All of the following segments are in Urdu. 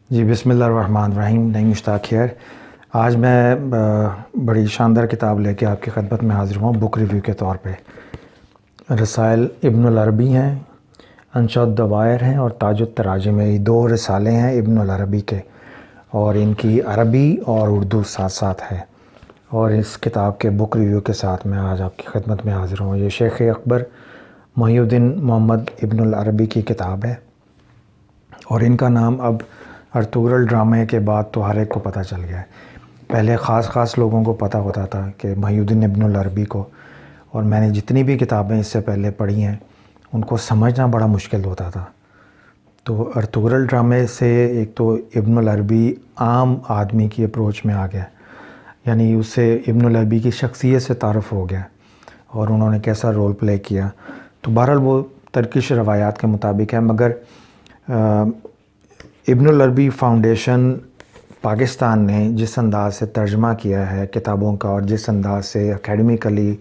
جی بسم اللہ الرحمن الرحیم. نئی مشتاق خیر. آج میں بڑی شاندار کتاب لے کے آپ کی خدمت میں حاضر ہوں بک ریویو کے طور پہ. رسائل ابن العربی ہیں، انشاء الدوائر ہیں اور تاج التراجم میں. یہ دو رسالے ہیں ابن العربی کے اور ان کی عربی اور اردو ساتھ ساتھ ہے. اور اس کتاب کے بک ریویو کے ساتھ میں آج آپ کی خدمت میں حاضر ہوں. یہ شیخ اکبر محی الدین محمد ابن العربی کی کتاب ہے اور ان کا نام اب ارطغرل ڈرامے کے بعد تو ہر ایک کو پتہ چل گیا ہے. پہلے خاص لوگوں کو پتہ ہوتا تھا کہ محی الدین ابن العربی کو، اور میں نے جتنی بھی کتابیں اس سے پہلے پڑھی ہیں ان کو سمجھنا بڑا مشکل ہوتا تھا. تو ارطغرل ڈرامے سے ایک تو ابن العربی عام آدمی کی اپروچ میں آ گیا، یعنی اس سے ابن العربی کی شخصیت سے تعارف ہو گیا اور انہوں نے کیسا رول پلے کیا. تو بہرحال وہ ترکش روایات کے مطابق ہے، مگر ابن العربی فاؤنڈیشن پاکستان نے جس انداز سے ترجمہ کیا ہے کتابوں کا اور جس انداز سے اکیڈمیکلی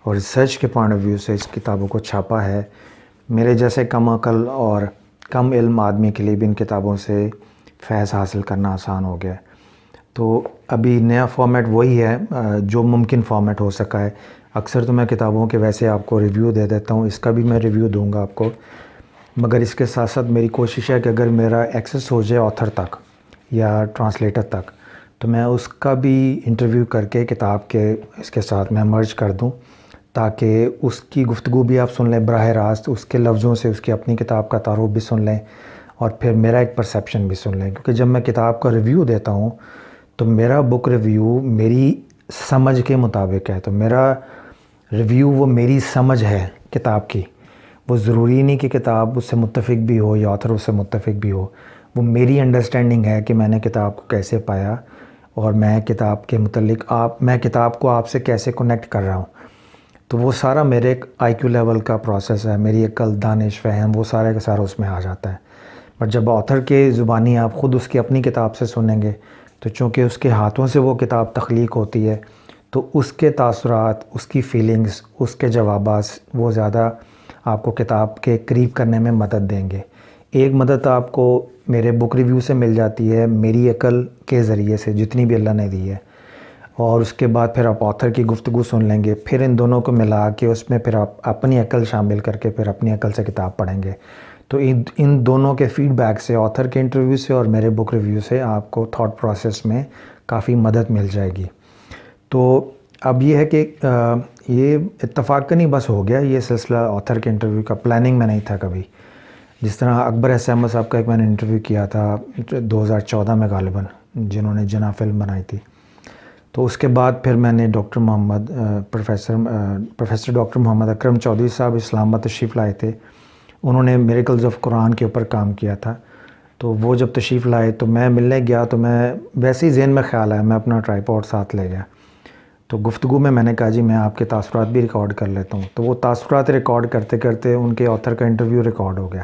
اور ریسرچ کے پوائنٹ آف ویو سے اس کتابوں کو چھاپا ہے، میرے جیسے کم عقل اور کم علم آدمی کے لیے بھی ان کتابوں سے فیض حاصل کرنا آسان ہو گیا. تو ابھی نیا فارمیٹ وہی ہے جو ممکن فارمیٹ ہو سکا ہے. اکثر تو میں کتابوں کے ویسے آپ کو ریویو دے دیتا ہوں، اس کا بھی میں ریویو دوں گا آپ کو، مگر اس کے ساتھ ساتھ میری کوشش ہے کہ اگر میرا ایکسس ہو جائے آتھر تک یا ٹرانسلیٹر تک تو میں اس کا بھی انٹرویو کر کے کتاب کے اس کے ساتھ میں مرج کر دوں، تاکہ اس کی گفتگو بھی آپ سن لیں براہ راست، اس کے لفظوں سے اس کی اپنی کتاب کا تعارف بھی سن لیں اور پھر میرا ایک پرسیپشن بھی سن لیں. کیونکہ جب میں کتاب کا ریویو دیتا ہوں تو میرا بک ریویو میری سمجھ کے مطابق ہے. تو میرا ریویو وہ میری سمجھ ہے کتاب کی، وہ ضروری نہیں کہ کتاب اس سے متفق بھی ہو یا آتھر اس سے متفق بھی ہو. وہ میری انڈرسٹینڈنگ ہے کہ میں نے کتاب کو کیسے پایا اور میں کتاب کے متعلق میں کتاب کو آپ سے کیسے کنیکٹ کر رہا ہوں. تو وہ سارا میرے ایک آئی کیو لیول کا پروسیس ہے، میری عقل، دانش، فہم، وہ سارے کا سارا اس میں آ جاتا ہے. پر جب آتھر کے زبانی آپ خود اس کی اپنی کتاب سے سنیں گے تو چونکہ اس کے ہاتھوں سے وہ کتاب تخلیق ہوتی ہے تو اس کے تاثرات، اس کی فیلنگز، اس کے جوابات وہ زیادہ آپ کو کتاب کے قریب کرنے میں مدد دیں گے. ایک مدد آپ کو میرے بک ریویو سے مل جاتی ہے میری عقل کے ذریعے سے جتنی بھی اللہ نے دی ہے، اور اس کے بعد پھر آپ آتھر کی گفتگو سن لیں گے، پھر ان دونوں کو ملا کے اس میں پھر آپ اپنی عقل شامل کر کے پھر اپنی عقل سے کتاب پڑھیں گے. تو ان دونوں کے فیڈ بیک سے، آتھر کے انٹرویو سے اور میرے بک ریویو سے، آپ کو تھاٹ پروسیس میں کافی مدد مل جائے گی. تو اب یہ ہے کہ یہ اتفاقاً ہی بس ہو گیا یہ سلسلہ آتھر کے انٹرویو کا، پلاننگ میں نہیں تھا کبھی. جس طرح اکبر ایس احمد صاحب کا ایک میں نے انٹرویو کیا تھا 2014 میں غالباً، جنہوں نے جنا فلم بنائی تھی. تو اس کے بعد پھر میں نے پروفیسر ڈاکٹر محمد اکرم چودھری صاحب اسلام آباد تشریف لائے تھے. انہوں نے میریکلز آف قرآن کے اوپر کام کیا تھا. تو وہ جب تشریف لائے تو میں ملنے گیا تو میں ویسے ہی ذہن میں خیال آیا، میں اپنا ٹرائیپوڈ ساتھ لے گیا. تو گفتگو میں نے کہا جی میں آپ کے تاثرات بھی ریکارڈ کر لیتا ہوں. تو وہ تاثرات ریکارڈ کرتے کرتے ان کے آتھر کا انٹرویو ریکارڈ ہو گیا،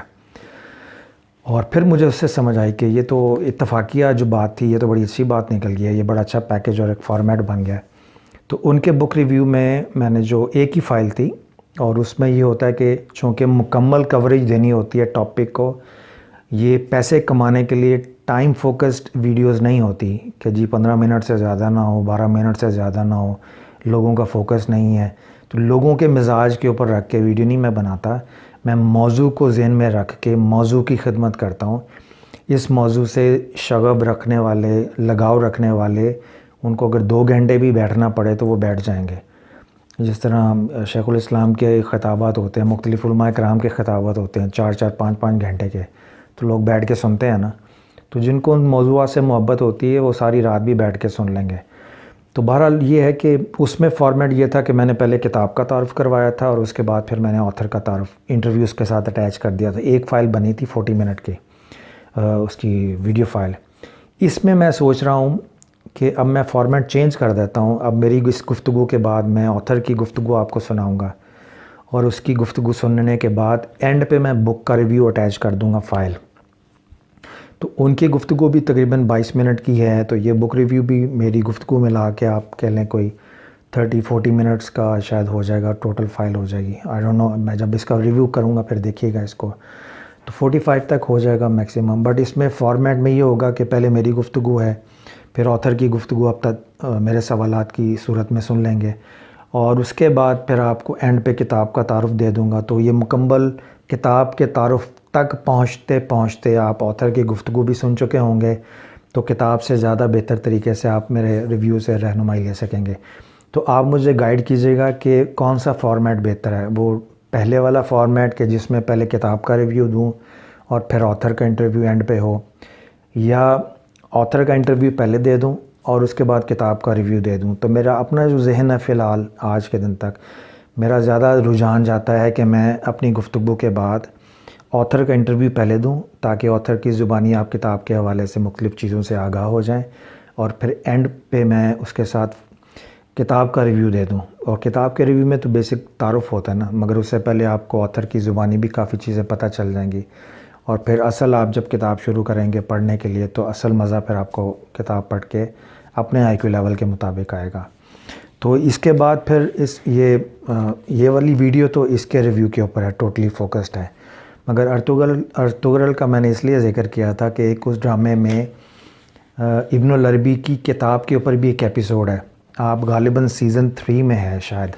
اور پھر مجھے اس سے سمجھ آئی کہ یہ تو اتفاقیہ جو بات تھی یہ تو بڑی اچھی بات نکل گئی ہے، یہ بڑا اچھا پیکیج اور ایک فارمیٹ بن گیا. تو ان کے بک ریویو میں نے جو ایک ہی فائل تھی، اور اس میں یہ ہوتا ہے کہ چونکہ مکمل کوریج دینی ہوتی ہے ٹاپک کو، یہ پیسے کمانے کے لیے ٹائم فوکسڈ ویڈیوز نہیں ہوتی کہ جی 15 منٹ سے زیادہ نہ ہو، 12 منٹ سے زیادہ نہ ہو، لوگوں کا فوکس نہیں ہے. تو لوگوں کے مزاج کے اوپر رکھ کے ویڈیو نہیں میں بناتا، میں موضوع کو ذہن میں رکھ کے موضوع کی خدمت کرتا ہوں. اس موضوع سے شغف رکھنے والے، لگاؤ رکھنے والے، ان کو اگر 2 گھنٹے بھی بیٹھنا پڑے تو وہ بیٹھ جائیں گے. جس طرح شیخ الاسلام کے خطابات ہوتے ہیں، مختلف علماء کرام کے خطابات ہوتے ہیں 4 5 گھنٹے کے، تو لوگ بیٹھ کے سنتے ہیں نا. تو جن کو ان موضوعات سے محبت ہوتی ہے وہ ساری رات بھی بیٹھ کے سن لیں گے. تو بہرحال یہ ہے کہ اس میں فارمیٹ یہ تھا کہ میں نے پہلے کتاب کا تعارف کروایا تھا اور اس کے بعد پھر میں نے آتھر کا تعارف انٹرویوز کے ساتھ اٹیچ کر دیا تھا. ایک فائل بنی تھی 40 منٹ کی، اس کی ویڈیو فائل. اس میں سوچ رہا ہوں کہ اب میں فارمیٹ چینج کر دیتا ہوں. اب میری اس گفتگو کے بعد میں آتھر کی گفتگو آپ کو سناؤں گا، اور اس کی گفتگو سننے کے بعد اینڈ پہ میں بک کا ریویو اٹیچ کر دوں گا فائل. تو ان کی گفتگو بھی تقریباً 22 منٹ کی ہے، تو یہ بک ریویو بھی میری گفتگو میں لا کے آپ کہہ لیں کوئی 30-40 منٹس کا شاید ہو جائے گا، ٹوٹل فائل ہو جائے گی. آئی ڈونٹ نو، میں جب اس کا ریویو کروں گا پھر دیکھیے گا اس کو. تو 45 تک ہو جائے گا میکسیمم. بٹ اس میں فارمیٹ میں یہ ہوگا کہ پہلے میری گفتگو ہے, پھر آتھر کی گفتگو اب تک میرے سوالات کی صورت میں سن لیں گے, اور اس کے بعد پھر آپ کو اینڈ پہ کتاب کا تعارف دے دوں گا. تو یہ مکمل کتاب کے تعارف تک پہنچتے پہنچتے آپ آتھر کی گفتگو بھی سن چکے ہوں گے, تو کتاب سے زیادہ بہتر طریقے سے آپ میرے ریویو سے رہنمائی لے سکیں گے. تو آپ مجھے گائیڈ کیجیے گا کہ کون سا فارمیٹ بہتر ہے, وہ پہلے والا فارمیٹ کہ جس میں پہلے کتاب کا ریویو دوں اور پھر آتھر کا انٹرویو اینڈ پہ ہو, یا آتھر کا انٹرویو پہلے دے دوں اور اس کے بعد کتاب کا ریویو دے دوں. تو میرا اپنا جو ذہن ہے فی الحال آج کے دن تک میرا زیادہ رجحان جاتا ہے کہ میں اپنی گفتگو کے بعد آتھر کا انٹرویو پہلے دوں, تاکہ آتھر کی زبانی آپ کتاب کے حوالے سے مختلف چیزوں سے آگاہ ہو جائیں, اور پھر اینڈ پہ میں اس کے ساتھ کتاب کا ریویو دے دوں. اور کتاب کے ریویو میں تو بیسک تعارف ہوتا ہے نا, مگر اس سے پہلے آپ کو آتھر کی زبانی بھی کافی چیزیں پتہ چل جائیں گی, اور پھر اصل آپ جب کتاب شروع کریں گے پڑھنے کے لیے تو اصل مزہ پھر آپ کو کتاب پڑھ کے اپنے آئی کیو لیول کے مطابق آئے گا. تو اس کے بعد پھر یہ والی ویڈیو تو اس کے ریویو کے اوپر ہے, ٹوٹلی فوکسڈ ہے. مگر ارطغرل کا میں نے اس لیے ذکر کیا تھا کہ ایک اس ڈرامے میں ابن العربی کی کتاب کے اوپر بھی ایک ایپیسوڈ ہے, آپ غالباً سیزن 3 میں ہے شاید,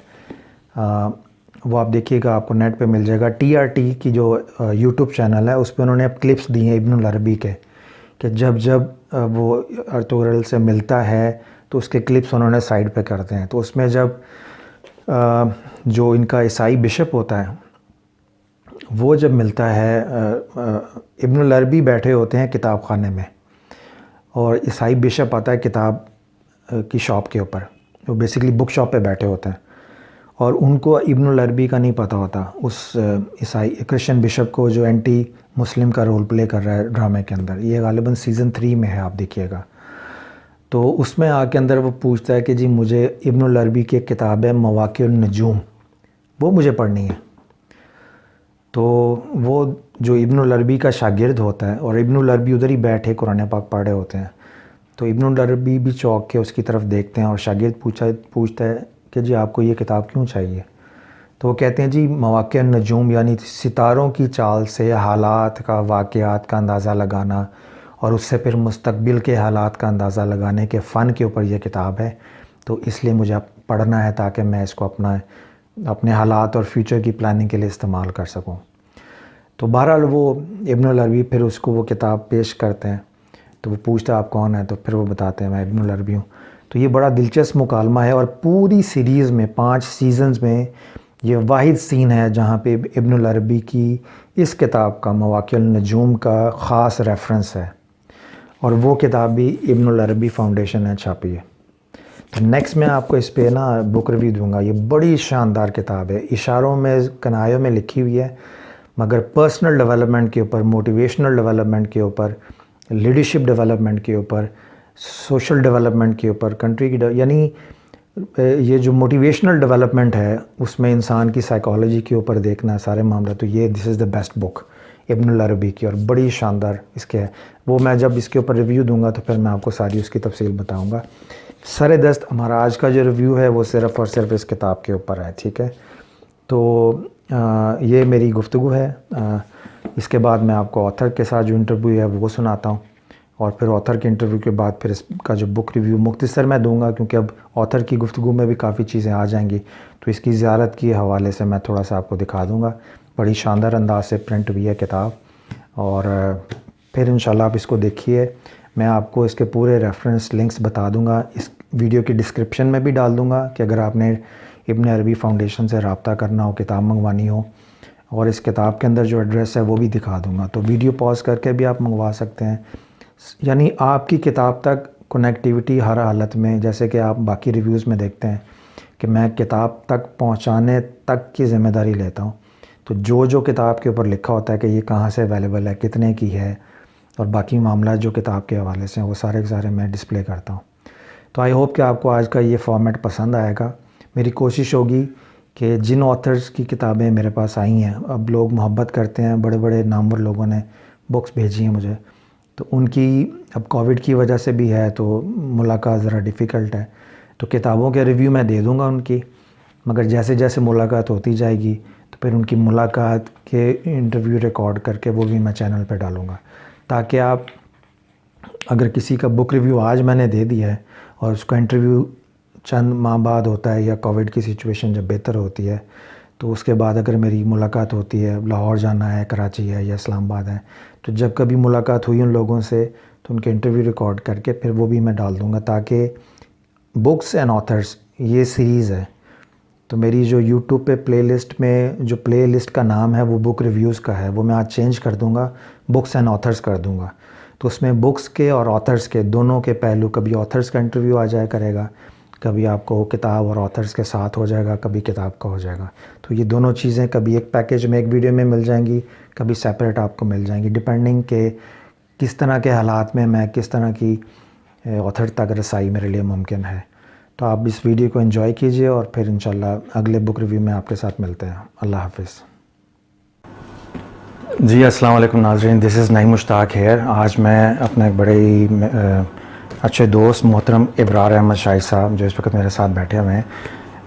وہ آپ دیکھیے گا, آپ کو نیٹ پہ مل جائے گا. TRT کی جو یوٹیوب چینل ہے اس پہ انہوں نے اب کلپس دی ہیں ابن العربی کے, کہ جب وہ ارطغرل سے ملتا ہے تو اس کے کلپس انہوں نے سائڈ پہ کرتے ہیں. تو اس میں جب جو ان کا عیسائی بشپ ہوتا ہے وہ جب ملتا ہے, ابن العربی بیٹھے ہوتے ہیں کتاب خانے میں اور عیسائی بشپ آتا ہے کتاب کی شاپ کے اوپر, وہ بیسیکلی بک شاپ پہ بیٹھے ہوتے ہیں, اور ان کو ابن العربی کا نہیں پتہ ہوتا, اس عیسائی کرسچن بشپ کو جو اینٹی مسلم کا رول پلے کر رہا ہے ڈرامے کے اندر. یہ غالباً سیزن 3 میں ہے, آپ دیکھیے گا. تو اس میں آ کے اندر وہ پوچھتا ہے کہ جی مجھے ابن العربی کی ایک کتاب ہے مواقع النجوم, وہ مجھے پڑھنی ہے. تو وہ جو ابن العربی کا شاگرد ہوتا ہے, اور ابن العربی ادھر ہی بیٹھے قرآن پاک پڑھ رہے ہوتے ہیں, تو ابن العربی بھی چونک کے اس کی طرف دیکھتے ہیں, اور شاگرد پوچھتا ہے کہ جی آپ کو یہ کتاب کیوں چاہیے. تو وہ کہتے ہیں جی مواقع النجوم یعنی ستاروں کی چال سے حالات کا, واقعات کا اندازہ لگانا, اور اس سے پھر مستقبل کے حالات کا اندازہ لگانے کے فن کے اوپر یہ کتاب ہے. تو اس لیے مجھے پڑھنا ہے تاکہ میں اس کو اپنے حالات اور فیوچر کی پلاننگ کے لیے استعمال کر سکوں. تو بہرحال وہ ابن العربی پھر اس کو وہ کتاب پیش کرتے ہیں, تو وہ پوچھتا ہے آپ کون ہیں, تو پھر وہ بتاتے ہیں میں ابن العربی ہوں. تو یہ بڑا دلچسپ مکالمہ ہے, اور پوری سیریز میں 5 سیزنز میں یہ واحد سین ہے جہاں پہ ابن العربی کی اس کتاب کا مواقع النجوم کا خاص ریفرنس ہے, اور وہ کتاب بھی ابن العربی فاؤنڈیشن نے چھاپی ہے. تو نیکسٹ میں آپ کو اس پہ بک ریویو دوں گا. یہ بڑی شاندار کتاب ہے, اشاروں میں کنایوں میں لکھی ہوئی ہے, مگر پرسنل ڈیولپمنٹ کے اوپر, موٹیویشنل ڈیولپمنٹ کے اوپر, لیڈرشپ ڈیولپمنٹ کے اوپر, سوشل ڈیولپمنٹ کے اوپر, کنٹری کی یعنی یہ جو موٹیویشنل ڈیولپمنٹ ہے اس میں انسان کی سائیکالوجی کے اوپر دیکھنا سارے معاملہ. تو یہ دس از دا بیسٹ بک ابن العربی کی, اور بڑی شاندار اس کے ہے. وہ میں جب اس کے اوپر ریویو دوں گا تو پھر میں آپ کو ساری اس کی تفصیل بتاؤں گا. سر دست ہمارا آج کا جو ریویو ہے وہ صرف اور صرف اس کتاب کے اوپر ہے, ٹھیک ہے. تو یہ میری گفتگو ہے. اس کے بعد میں آپ کو آتھر کے ساتھ جو انٹرویو ہے وہ سناتا ہوں, اور پھر آتھر کے انٹرویو کے بعد پھر اس کا جو بک ریویو مختصر میں دوں گا, کیونکہ اب آتھر کی گفتگو میں بھی کافی چیزیں آ جائیں گی. تو اس کی زیارت کے حوالے سے میں تھوڑا سا آپ کو دکھا دوں گا. بڑی شاندار انداز سے پرنٹ ہوئی ہے کتاب, اور پھر انشاءاللہ آپ اس کو دیکھیے. میں آپ کو اس کے پورے ریفرنس لنکس بتا دوں گا, اس ویڈیو کی ڈسکرپشن میں بھی ڈال دوں گا کہ اگر آپ نے ابن عربی فاؤنڈیشن سے رابطہ کرنا ہو, کتاب منگوانی ہو, اور اس کتاب کے اندر جو ایڈریس ہے وہ بھی دکھا دوں گا. تو ویڈیو پاز کر کے بھی آپ منگوا سکتے ہیں. یعنی آپ کی کتاب تک کنیکٹیوٹی ہر حالت میں, جیسے کہ آپ باقی ریویوز میں دیکھتے ہیں کہ میں کتاب تک پہنچانے تک کی ذمہ داری لیتا ہوں. تو جو کتاب کے اوپر لکھا ہوتا ہے کہ یہ کہاں سے اویلیبل ہے, کتنے کی ہے, اور باقی معاملات جو کتاب کے حوالے سے ہیں وہ سارے کے سارے میں ڈسپلے کرتا ہوں. تو آئی ہوپ کہ آپ کو آج کا یہ فارمیٹ پسند آئے گا. میری کوشش ہوگی کہ جن آتھرز کی کتابیں میرے پاس آئی ہیں, اب لوگ محبت کرتے ہیں, بڑے بڑے نامور لوگوں نے بکس بھیجی ہیں مجھے, تو ان کی اب کووڈ کی وجہ سے بھی ہے تو ملاقات ذرا ڈیفیکلٹ ہے. تو کتابوں کے ریویو میں دے دوں گا ان کی, مگر جیسے جیسے ملاقات ہوتی جائے گی تو پھر پھر ان کی ملاقات کے انٹرویو ریکارڈ کر کے وہ بھی میں چینل پہ ڈالوں گا، تاکہ آپ اگر کسی کا بک ریویو آج میں نے دے دیا ہے اور اس کا انٹرویو چند ماہ بعد ہوتا ہے یا کووڈ کی سچویشن جب بہتر ہوتی ہے تو اس کے بعد اگر میری ملاقات ہوتی ہے، لاہور جانا ہے، کراچی ہے یا اسلام آباد ہے، تو جب کبھی ملاقات ہوئی ان لوگوں سے تو ان کے انٹرویو ریکارڈ کر کے پھر وہ بھی میں ڈال دوں گا، تاکہ بکس اینڈ آتھرز یہ سیریز ہے تو میری جو یوٹیوب پہ پلے لسٹ میں جو پلے لسٹ کا نام ہے وہ بک ریویوز کا ہے، وہ میں آج چینج کر دوں گا، بکس اینڈ آتھرز کر دوں گا۔ تو اس میں بکس کے اور آتھرز کے دونوں کے پہلو، کبھی آتھرز کا انٹرویو آ جایا کرے گا، کبھی آپ کو کتاب اور آتھرز کے ساتھ ہو جائے گا، کبھی کتاب کا ہو جائے گا۔ تو یہ دونوں چیزیں کبھی ایک پیکیج میں ایک ویڈیو میں مل جائیں گی، کبھی سیپریٹ آپ کو مل جائیں گی، ڈپینڈنگ کہ کس طرح کے حالات میں کس طرح کی آتھر تک رسائی میرے لیے ممکن ہے۔ تو آپ اس ویڈیو کو انجوائے کیجئے اور پھر انشاءاللہ اگلے بک ریویو میں آپ کے ساتھ ملتے ہیں۔ اللہ حافظ۔ جی السلام علیکم ناظرین، دس از نعیم مشتاق ہیئر۔ آج میں اپنے ایک بڑے ہی اچھے دوست محترم ابرار احمد شاہی صاحب جو اس وقت میرے ساتھ بیٹھے ہوئے ہیں،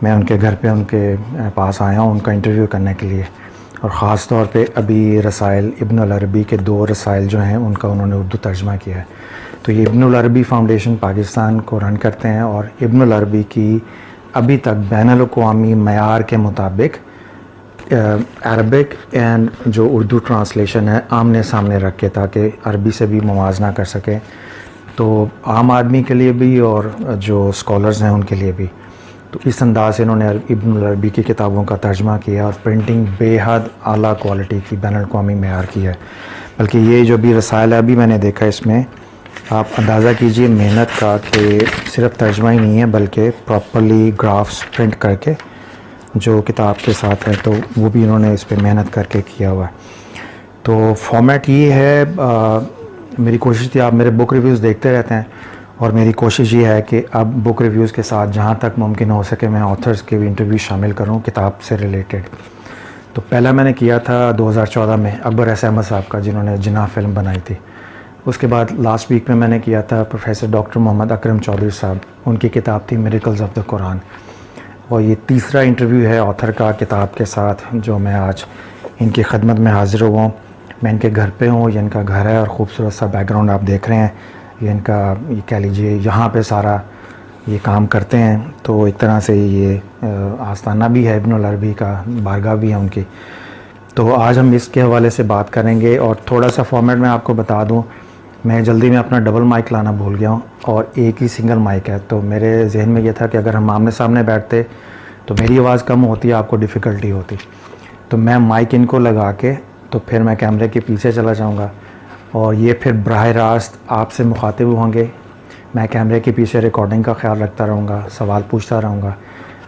میں ان کے گھر پہ ان کے پاس آیا ہوں ان کا انٹرویو کرنے کے لیے، اور خاص طور پہ ابھی رسائل ابن العربی کے 2 رسائل جو ہیں ان کا انہوں نے اردو ترجمہ کیا ہے۔ تو یہ ابن العربی فاؤنڈیشن پاکستان کو رن کرتے ہیں، اور ابن العربی کی ابھی تک بین الاقوامی معیار کے مطابق عربک اینڈ جو اردو ٹرانسلیشن ہے آمنے سامنے رکھ کے، تاکہ عربی سے بھی موازنہ کر سکیں، تو عام آدمی کے لیے بھی اور جو اسکالرز ہیں ان کے لیے بھی۔ تو اس انداز سے انہوں نے ابن العربی کی کتابوں کا ترجمہ کیا، اور پرنٹنگ بے حد اعلیٰ کوالٹی کی بین الاقوامی معیار کی ہے۔ بلکہ یہ جو بھی رسائل ابھی میں نے دیکھا اس میں آپ اندازہ کیجئے محنت کا، کہ صرف ترجمہ ہی نہیں ہے بلکہ پراپرلی گرافس پرنٹ کر کے جو کتاب کے ساتھ ہے، تو وہ بھی انہوں نے اس پہ محنت کر کے کیا ہوا ہے۔ تو فارمیٹ یہ ہے، میری کوشش تھی، آپ میرے بک ریویوز دیکھتے رہتے ہیں، اور میری کوشش یہ ہے کہ اب بک ریویوز کے ساتھ جہاں تک ممکن ہو سکے میں آتھرز کے بھی انٹرویو شامل کروں کتاب سے ریلیٹڈ۔ تو پہلا میں نے کیا تھا 2014 میں اکبر ایس احمد صاحب کا، جنہوں نے جناح فلم بنائی تھی۔ اس کے بعد لاسٹ ویک میں نے کیا تھا پروفیسر ڈاکٹر محمد اکرم چودھری صاحب، ان کی کتاب تھی میریکلز آف دا قرآن۔ اور یہ تیسرا انٹرویو ہے آتھر کا کتاب کے ساتھ جو میں آج ان کی خدمت میں حاضر ہوا ہوں۔ میں ان کے گھر پہ ہوں، یہ ان کا گھر ہے، اور خوبصورت سا بیک گراؤنڈ آپ دیکھ رہے ہیں، یہ ان کا یہ کہہ لیجئے یہاں پہ سارا یہ کام کرتے ہیں، تو ایک طرح سے یہ آستانہ بھی ہے ابن العربی کا، بارگاہ بھی ہے ان کی۔ تو آج ہم اس کے حوالے سے بات کریں گے، اور تھوڑا سا فارمیٹ میں آپ کو بتا دوں، میں جلدی میں اپنا ڈبل مائک لانا بھول گیا ہوں، اور ایک ہی سنگل مائک ہے، تو میرے ذہن میں یہ تھا کہ اگر ہم آمنے سامنے بیٹھتے تو میری آواز کم ہوتی، آپ کو ڈیفیکلٹی ہوتی، تو میں مائک ان کو لگا کے تو پھر میں کیمرے کے پیچھے چلا جاؤں گا، اور یہ پھر براہ راست آپ سے مخاطب ہوں گے۔ میں کیمرے کے پیچھے ریکارڈنگ کا خیال رکھتا رہوں گا، سوال پوچھتا رہوں گا،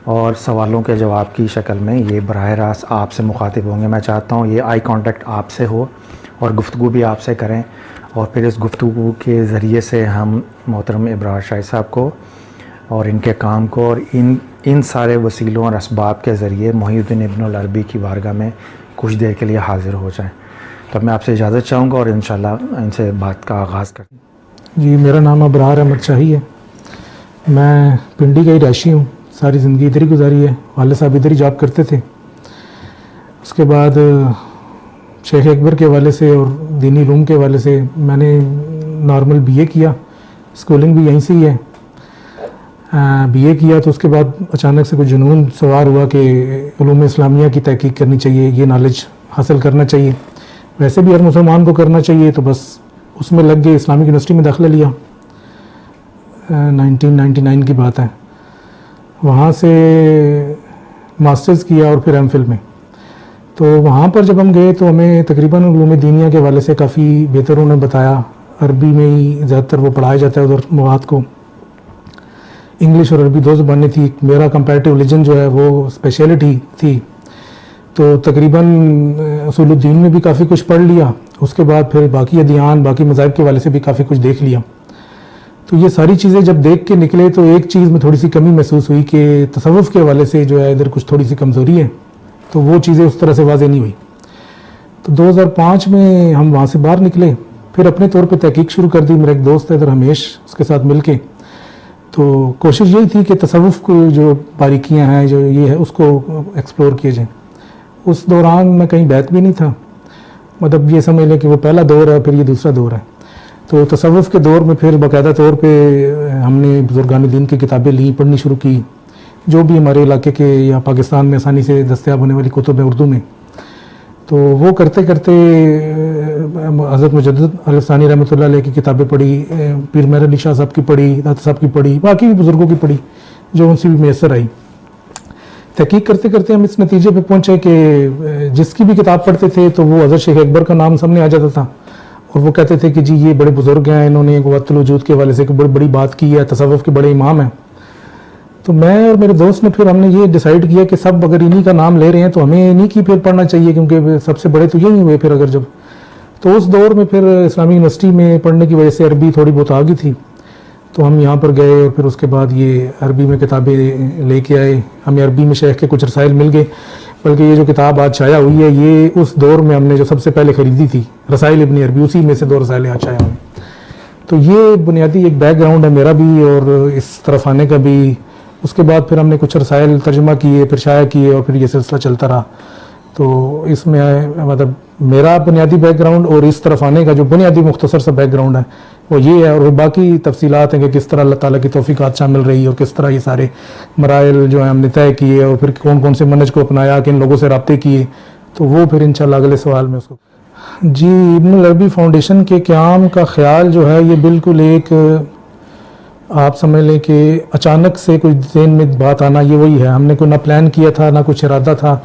اور سوالوں کے جواب کی شکل میں یہ براہ راست آپ سے مخاطب ہوں گے۔ میں چاہتا ہوں یہ آئی کانٹیکٹ آپ سے ہو، اور گفتگو بھی آپ سے کریں، اور پھر اس گفتگو کے ذریعے سے ہم محترم ابرار شاہی صاحب کو اور ان کے کام کو اور ان سارے وسیلوں اور اسباب کے ذریعے محی الدین ابن العربی کی بارگاہ میں کچھ دیر کے لیے حاضر ہو جائیں۔ تو میں آپ سے اجازت چاہوں گا اور انشاءاللہ ان سے بات کا آغاز کریں۔ جی، میرا نام ابرار احمد شاہی ہے، میں پنڈی کا ہی رہائشی ہوں، ساری زندگی ادھر ہی گزاری ہے، والد صاحب ادھر ہی جاب کرتے تھے۔ اس کے بعد شیخ اکبر کے حوالے سے اور دینی علوم کے حوالے سے میں نے نارمل بی اے کیا، اسکولنگ بھی یہیں سے ہی ہے۔ بی اے کیا تو اس کے بعد اچانک سے کوئی جنون سوار ہوا کہ علوم اسلامیہ کی تحقیق کرنی چاہیے، یہ نالج حاصل کرنا چاہیے، ویسے بھی ہر مسلمان کو کرنا چاہیے، تو بس اس میں لگ گئے، اسلامک یونیورسٹی میں داخلہ لیا، 1999 کی بات ہے۔ وہاں سے ماسٹرز کیا اور پھر ایم فل میں۔ تو وہاں پر جب ہم گئے تو ہمیں تقریباً علوم دینیہ کے حوالے سے کافی بہتر انہوں نے بتایا، عربی میں ہی زیادہ تر وہ پڑھایا جاتا ہے ادھر مواد کو، انگلش اور عربی 2 زبانیں تھی، میرا کمپیریٹیو ریلیجن جو ہے وہ اسپیشلٹی تھی، تو تقریباً اصول الدین میں بھی کافی کچھ پڑھ لیا، اس کے بعد پھر باقی ادیان باقی مذاہب کے حوالے سے بھی کافی کچھ دیکھ لیا۔ تو یہ ساری چیزیں جب دیکھ کے نکلے تو ایک چیز میں تھوڑی سی کمی محسوس ہوئی کہ تصوف کے حوالے سے جو ہے ادھر کچھ تھوڑی سی کمزوری ہے، تو وہ چیزیں اس طرح سے واضح نہیں ہوئی۔ تو 2005 میں ہم وہاں سے باہر نکلے، پھر اپنے طور پہ تحقیق شروع کر دی، میرا ایک دوست ہے ادھر ہمیش، اس کے ساتھ مل کے، تو کوشش یہی تھی کہ تصوف کو جو باریکیاں ہیں جو یہ ہے اس کو ایکسپلور کیے جائیں۔ اس دوران میں کہیں بیت بھی نہیں تھا. مطلب یہ سمجھ لیں کہ وہ پہلا دور ہے پھر یہ دوسرا دور ہے. تو تصوف کے دور میں پھر باقاعدہ طور پہ ہم نے بزرگان دین کی کتابیں لیں، پڑھنی شروع کی، جو بھی ہمارے علاقے کے یا پاکستان میں آسانی سے دستیاب ہونے والی کتب ہیں اردو میں. تو وہ کرتے کرتے حضرت مجدد الفسانی رحمۃ اللہ علیہ کی کتابیں پڑھی، پیر مہر علی شاہ صاحب کی پڑھی، داتا صاحب کی پڑھی، باقی بھی بزرگوں کی پڑھی جو ان سے بھی میسر آئی. تحقیق کرتے کرتے ہم اس نتیجے پہ پہنچے کہ جس کی بھی کتاب پڑھتے تھے تو وہ حضرت شیخ اکبر کا نام سامنے آ جاتا تھا، اور وہ کہتے تھے کہ جی یہ بڑے بزرگ ہیں، انہوں نے وحدت الوجود کے حوالے سے بڑی بڑی بات کی ہے، تصوف کے بڑے امام ہیں. تو میں اور میرے دوست نے پھر ہم نے یہ ڈیسائیڈ کیا کہ سب اگر انہی کا نام لے رہے ہیں تو ہمیں انہی کی پھر پڑھنا چاہیے، کیونکہ سب سے بڑے تو یہی ہوئے پھر اگر جب. تو اس دور میں پھر اسلامی یونیورسٹی میں پڑھنے کی وجہ سے عربی تھوڑی بہت آ گئی تھی، تو ہم یہاں پر گئے اور پھر اس کے بعد یہ عربی میں کتابیں لے کے آئے. ہمیں عربی میں شیخ کے کچھ رسائل مل گئے، بلکہ یہ جو کتاب آج شائع ہوئی ہے یہ اس دور میں ہم نے جو سب سے پہلے خریدی تھی، رسائل ابن عربی، اسی میں سے 2 رسائل آج شائع ہوئے. تو یہ بنیادی ایک بیک گراؤنڈ ہے میرا بھی اور اس طرف آنے کا بھی. اس کے بعد پھر ہم نے کچھ رسائل ترجمہ کیے، پھر شائع کیے، اور پھر یہ سلسلہ چلتا رہا. تو اس میں مطلب میرا بنیادی بیک گراؤنڈ اور اس طرف آنے کا جو بنیادی مختصر سا بیک گراؤنڈ ہے وہ یہ ہے، اور باقی تفصیلات ہیں کہ کس طرح اللہ تعالیٰ کی توفیقات شامل رہی اور کس طرح یہ سارے مراحل جو ہیں ہم نے طے کیے، اور پھر کون کون سے منہج کو اپنایا، کن لوگوں سے رابطے کیے. تو وہ پھر انشاءاللہ اگلے سوال میں اس کو. جی، ابن العربی فاؤنڈیشن کے قیام کا خیال جو ہے یہ بالکل ایک آپ سمجھ لیں کہ اچانک سے کوئی ذہن میں بات آنا، یہ وہی ہے. ہم نے کوئی نہ پلان کیا تھا نہ کچھ ارادہ تھا،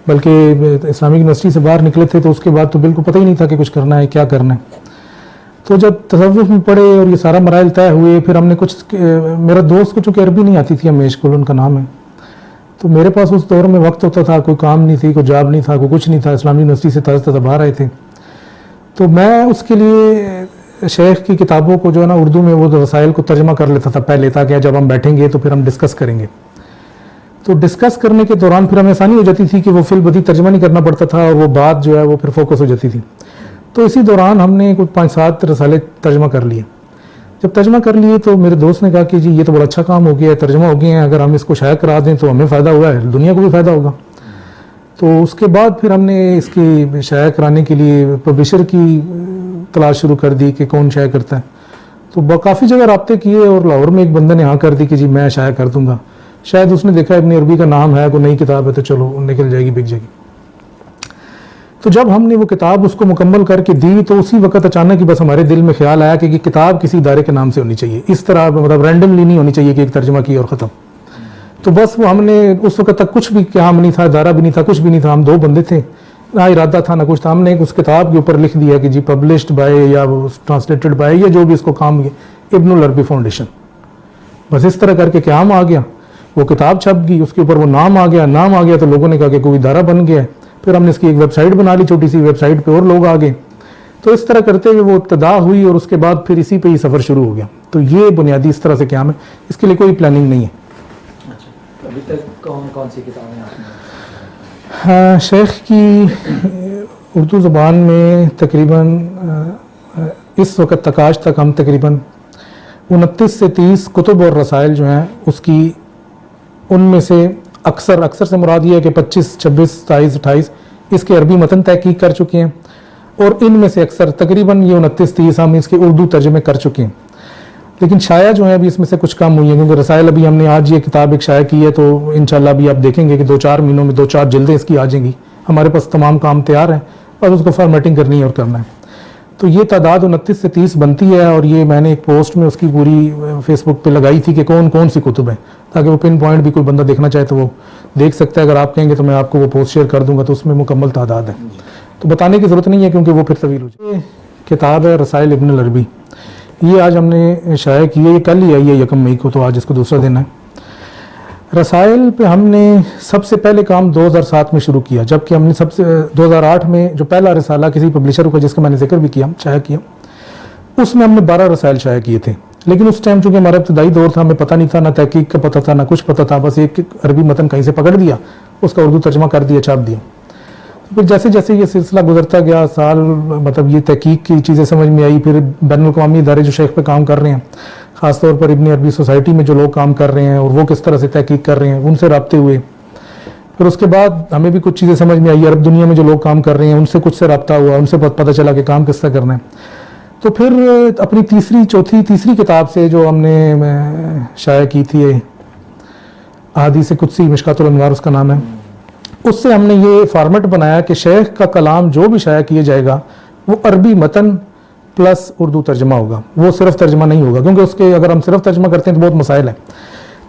بلکہ اسلامک یونیورسٹی سے باہر نکلے تھے تو اس کے بعد تو بالکل پتہ ہی نہیں تھا کہ کچھ کرنا ہے، کیا کرنا ہے. تو جب تصوف میں پڑھے اور یہ سارا مراحل طے ہوئے، پھر ہم نے کچھ میرا دوست کو چونکہ عربی نہیں آتی تھی، امیش کل ان کا نام ہے، تو میرے پاس اس دور میں وقت ہوتا تھا، کوئی کام نہیں تھی، کوئی جاب نہیں تھا، کوئی کچھ نہیں تھا، اسلامی یونیورسٹی سے تازہ تازہ باہر آئے تھے. تو میں اس کے لیے شیخ کی کتابوں کو جو ہے نا اردو میں وہ رسائل کو ترجمہ کر لیتا تھا پہلے، تاکہ جب ہم بیٹھیں گے تو پھر ہم ڈسکس کریں گے. تو ڈسکس کرنے کے دوران پھر ہمیں آسانی ہو جاتی تھی کہ وہ فی البدیہہ ترجمہ نہیں کرنا پڑتا تھا، اور وہ بات جو ہے وہ پھر فوکس ہو جاتی تھی. تو اسی دوران ہم نے کچھ 5-7 رسالے ترجمہ کر لیے. جب ترجمہ کر لیے تو میرے دوست نے کہا کہ جی یہ تو بڑا اچھا کام ہو گیا ہے، ترجمہ ہو گئے ہیں، اگر ہم اس کو شائع کرا دیں تو ہمیں فائدہ ہوا ہے، دنیا کو بھی فائدہ ہوگا. تو اس کے بعد پھر ہم نے اس کی شائع کرانے کے لیے پبلشر کی تلاش شروع کر دی کہ کون شائع کرتا ہے. تو کافی جگہ رابطے کیے، اور لاہور میں ایک بندے نے ہاں کر دی کہ جی میں شائع کر دوں گا. شاید اس نے دیکھا ابن عربی کا نام ہے، کوئی نئی کتاب ہے تو چلو نکل جائے گی، بک جائے گی. تو جب ہم نے وہ کتاب اس کو مکمل کر کے دی تو اسی وقت اچانک ہی بس ہمارے دل میں خیال آیا کہ یہ کتاب کسی ادارے کے نام سے ہونی چاہیے، اس طرح مطلب رینڈملی نہیں ہونی چاہیے کہ ایک ترجمہ کی اور ختم. تو بس وہ ہم نے اس وقت تک کچھ بھی کام نہیں تھا، ادارہ بھی نہیں تھا، کچھ بھی نہیں تھا، ہم 2 بندے تھے، نہ ارادہ تھا نہ کچھ تھا. ہم نے اس کتاب کے اوپر لکھ دیا کہ جی پبلشڈ بائی یا ٹرانسلیٹڈ بائی یا جو بھی اس کو کام ابن العربی فاؤنڈیشن. بس اس طرح کر کے قیام آ گیا، وہ کتاب چھپ گئی، اس کے اوپر وہ نام آ گیا تو لوگوں نے کہا کہ کوئی ادارہ بن گیا ہے. پھر ہم نے اس کی ایک ویب سائٹ بنا لی، چھوٹی سی ویب سائٹ پہ اور لوگ آ گئے. تو اس طرح کرتے ہوئے وہ ابتدا ہوئی، اور اس کے بعد پھر اسی پہ ہی سفر شروع ہو گیا. تو یہ بنیادی اس طرح سے قیام ہے، اس کے لیے کوئی پلاننگ نہیں ہے. اچھا، ابھی تک کون سی کتابیں آپ نے؟ شیخ کی اردو زبان میں تقریباً اس وقت تک آج تک ہم تقریباً 29 سے 30 کتب اور رسائل جو ہیں اس کی، ان میں سے اکثر سے مراد یہ ہے کہ 25, 26, 27, 28 اس کے عربی متن تحقیق کر چکے ہیں، اور ان میں سے اکثر تقریباً یہ 29, 30 ہم اس کے اردو ترجمے کر چکے ہیں. لیکن شائع جو ہیں ابھی اس میں سے کچھ کم ہوئی ہیں، کیونکہ رسائل ابھی ہم نے آج یہ کتاب ایک شائع کی ہے، تو انشاءاللہ ابھی آپ دیکھیں گے کہ 2-4 مہینوں میں 2-4 جلدیں اس کی آ جائیں گی. ہمارے پاس تمام کام تیار ہیں، بس اس کو فارمیٹنگ کرنی ہے اور کرنا ہے. تو یہ تعداد 29 سے 30 بنتی ہے، اور یہ میں نے ایک پوسٹ میں اس کی پوری فیس بک پہ لگائی تھی کہ کون سی کتب ہیں، تاکہ وہ پن پوائنٹ بھی کوئی بندہ دیکھنا چاہے تو وہ دیکھ سکتا ہے. اگر آپ کہیں گے تو میں آپ کو وہ پوسٹ شیئر کر دوں گا، تو اس میں مکمل تعداد ہے، تو بتانے کی ضرورت نہیں ہے کیونکہ وہ پھر طویل ہو جائے. کتاب ہے رسائل ابن العربی، یہ آج ہم نے شائع کی ہے، یہ کل ہی آئی ہے 1 مئی کو، تو آج اس کو دوسرا دن ہے. رسائل پہ ہم نے سب سے پہلے کام 2007 میں شروع کیا، جبکہ ہم نے 2008 میں جو پہلا رسالہ کسی پبلشر کا جس کا میں نے ذکر بھی کیا شائع کیا، اس میں ہم نے 12 رسائل شائع کیے تھے. لیکن اس ٹائم چونکہ ہمارا ابتدائی دور تھا، ہمیں پتہ نہیں تھا، نہ تحقیق کا پتہ تھا، نہ کچھ پتہ تھا، بس ایک عربی متن کہیں سے پکڑ دیا، اس کا اردو ترجمہ کر دیا، چھاپ دیا. پھر جیسے جیسے یہ سلسلہ گزرتا گیا، سال مطلب یہ تحقیق کی چیزیں سمجھ میں آئی، پھر بین الاقوامی ادارے جو شیخ پہ کام کر رہے ہیں، خاص طور پر ابن عربی سوسائٹی میں جو لوگ کام کر رہے ہیں اور وہ کس طرح سے تحقیق کر رہے ہیں، ان سے رابطے ہوئے. پھر اس کے بعد ہمیں بھی کچھ چیزیں سمجھ میں آئی، عرب دنیا میں جو لوگ کام کر رہے ہیں ان سے کچھ سے رابطہ ہوا، ان سے پتہ چلا کہ کام کس طرح کرنا ہے. تو پھر اپنی تیسری کتاب سے جو ہم نے شائع کی تھی، احادیث قدسی مشکات الانوار اس کا نام ہے، اس سے ہم نے یہ فارمیٹ بنایا کہ شیخ کا کلام جو بھی شائع کیا جائے گا وہ عربی متن پلس اردو ترجمہ ہوگا، وہ صرف ترجمہ نہیں ہوگا، کیونکہ اس کے اگر ہم صرف ترجمہ کرتے ہیں تو بہت مسائل ہیں.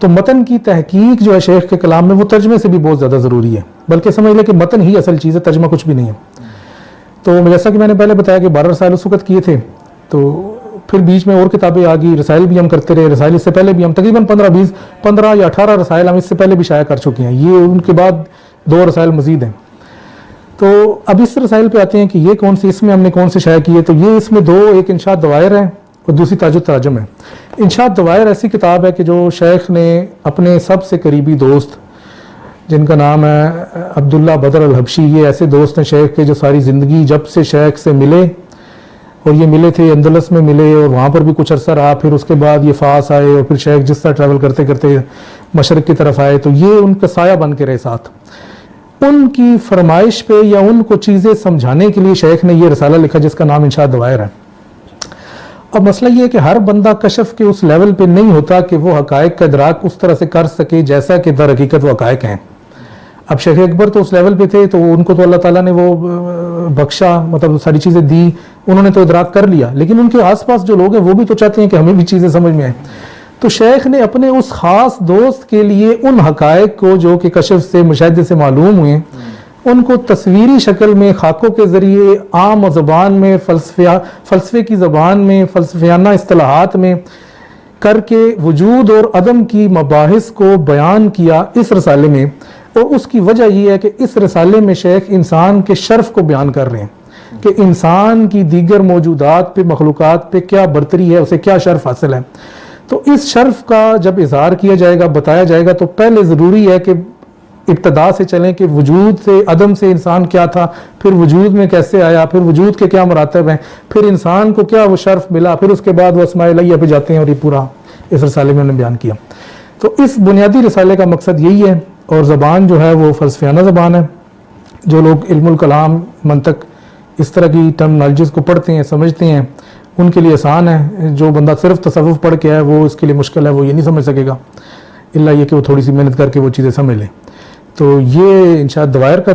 تو متن کی تحقیق جو ہے شیخ کے کلام میں وہ ترجمے سے بھی بہت زیادہ ضروری ہے، بلکہ سمجھ لیں کہ متن ہی اصل چیز ہے، ترجمہ کچھ بھی نہیں ہے. تو جیسا کہ میں نے پہلے بتایا کہ 12 رسائل اس وقت کیے تھے، تو پھر بیچ میں اور کتابیں آ گئی، رسائل بھی ہم کرتے رہے. رسائل اس سے پہلے بھی ہم تقریباً 15 یا 18 رسائل ہم اس سے پہلے بھی شائع کر چکے ہیں. یہ ان کے بعد 2 رسائل مزید ہیں. تو اب اس رسائل پہ آتے ہیں کہ یہ کون سی، اس میں ہم نے کون سے شائع کیے. تو یہ اس میں 2، ایک انشاء دوائر ہے اور دوسری تاج التراجم ہے. انشاء دوائر ایسی کتاب ہے کہ جو شیخ نے اپنے سب سے قریبی دوست جن کا نام ہے عبداللہ بدر الحبشی، یہ ایسے دوست ہیں شیخ کے جو ساری زندگی جب سے شیخ سے ملے، اور یہ ملے تھے اندلس میں ملے اور وہاں پر بھی کچھ عرصہ رہا، پھر اس کے بعد یہ فاس آئے اور پھر شیخ جس طرح ٹریول کرتے کرتے مشرق کی طرف آئے، تو یہ ان کا سایہ بن کے رہے ساتھ. ان کی فرمائش پہ یا ان کو چیزیں سمجھانے کے لیے شیخ نے یہ رسالہ لکھا جس کا نام انشاء دوائر ہے. اب مسئلہ یہ ہے کہ ہر بندہ کشف کے اس لیول پہ نہیں ہوتا کہ وہ حقائق کا ادراک اس طرح سے کر سکے جیسا کہ در حقیقت وہ حقائق ہیں. اب شیخ اکبر تو اس لیول پہ تھے، تو ان کو تو اللہ تعالیٰ نے وہ بخشا، مطلب ساری چیزیں دی، انہوں نے تو ادراک کر لیا، لیکن ان کے آس پاس جو لوگ ہیں وہ بھی تو چاہتے ہیں کہ ہمیں بھی چیزیں سمجھ میں آئیں. تو شیخ نے اپنے اس خاص دوست کے لیے ان حقائق کو جو کہ کشف سے مشاہدے سے معلوم ہوئے ان کو تصویری شکل میں خاکوں کے ذریعے عام زبان میں فلسفے کی زبان میں فلسفیانہ اصطلاحات میں کر کے وجود اور عدم کی مباحث کو بیان کیا اس رسالے میں. اور اس کی وجہ یہ ہے کہ اس رسالے میں شیخ انسان کے شرف کو بیان کر رہے ہیں کہ انسان کی دیگر موجودات پہ مخلوقات پہ کیا برتری ہے، اسے کیا شرف حاصل ہے. تو اس شرف کا جب اظہار کیا جائے گا، بتایا جائے گا، تو پہلے ضروری ہے کہ ابتدا سے چلیں کہ وجود سے عدم سے انسان کیا تھا، پھر وجود میں کیسے آیا، پھر وجود کے کیا مراتب ہیں، پھر انسان کو کیا وہ شرف ملا، پھر اس کے بعد وہ اسماء الہیہ پہ جاتے ہیں، اور یہ پورا اس رسالے میں انہوں نے بیان کیا. تو اس بنیادی رسالے کا مقصد یہی ہے. اور زبان جو ہے وہ فلسفیانہ زبان ہے. جو لوگ علم الکلام، منطق، اس طرح کی ٹرمنالوجیز کو پڑھتے ہیں، سمجھتے ہیں، ان کے لیے آسان ہے. جو بندہ صرف تصوف پڑھ کے ہے وہ اس کے لیے مشکل ہے، وہ یہ نہیں سمجھ سکے گا، الا یہ کہ وہ تھوڑی سی محنت کر کے وہ چیزیں سمجھ لیں. تو یہ انشاء دوائر کا